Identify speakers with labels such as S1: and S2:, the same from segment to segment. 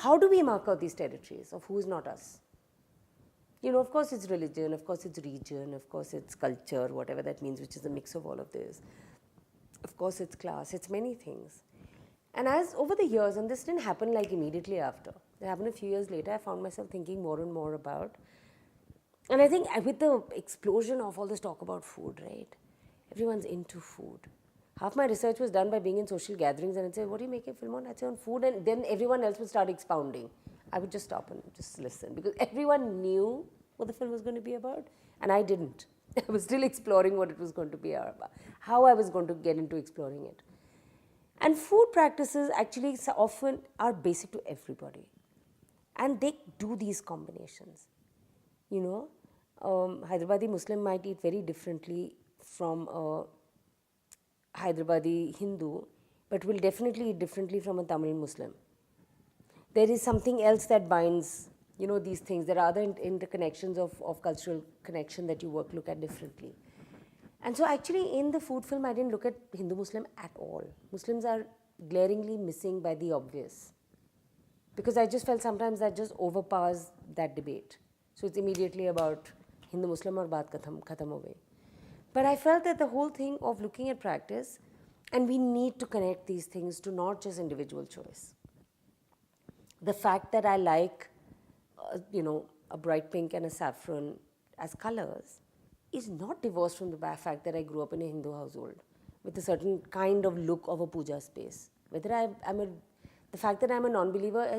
S1: how do we mark out these territories of who's not us? Of course it's religion, of course it's region, of course it's culture, whatever that means, which is a mix of all of this. Of course it's class, it's many things. And as over the years, and this didn't happen like immediately after, it happened a few years later, I found myself thinking more and more about, and I think with the explosion of all this talk about food, right? Everyone's into food. Half my research was done by being in social gatherings and I'd say, what are you making a film on? I'd say on food, and then everyone else would start expounding. I would just stop and just listen because everyone knew what the film was going to be about and I didn't. I was still exploring what it was going to be about, how I was going to get into exploring it. And food practices actually often are basic to everybody and they do these combinations. Hyderabadi Muslim might eat very differently from a Hyderabadi Hindu, but will definitely eat differently from a Tamil Muslim. There is something else that binds, these things. There are other interconnections of cultural connection that you look at differently. And so actually in the food film, I didn't look at Hindu-Muslim at all. Muslims are glaringly missing by the obvious. Because I just felt sometimes that just overpowers that debate. So it's immediately about Hindu-Muslim or baat khatam ho gayi. But I felt that the whole thing of looking at practice, and we need to connect these things to not just individual choice. The fact that I like, a bright pink and a saffron as colors is not divorced from the fact that I grew up in a Hindu household with a certain kind of look of a puja space. Whether the fact that I'm a non-believer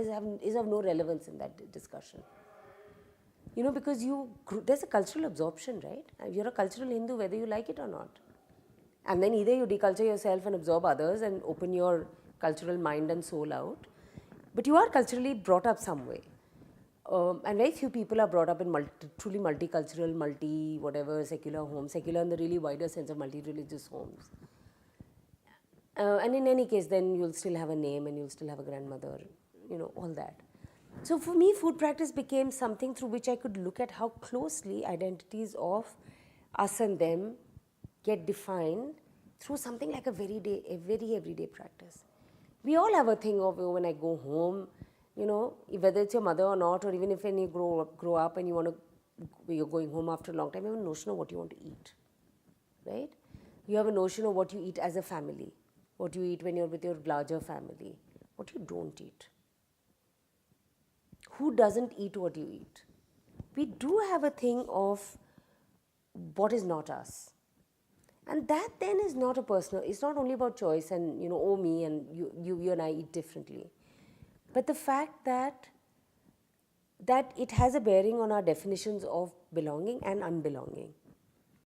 S1: is of no relevance in that discussion. Because there's a cultural absorption, right? You're a cultural Hindu whether you like it or not. And then either you deculture yourself and absorb others and open your cultural mind and soul out, but you are culturally brought up some way. And very few people are brought up in truly multicultural, secular homes, secular in the really wider sense of multi-religious homes. And in any case, then you'll still have a name and you'll still have a grandmother, all that. So for me, food practice became something through which I could look at how closely identities of us and them get defined through something like a very everyday practice. We all have a thing of when I go home, whether it's your mother or not, or even if when you grow up and you're going home after a long time, you have a notion of what you want to eat, right? You have a notion of what you eat as a family, what you eat when you're with your larger family, what you don't eat. Who doesn't eat what you eat? We do have a thing of what is not us. And that then is not a personal, it's not only about choice and, me and you and I eat differently. But the fact that it has a bearing on our definitions of belonging and unbelonging.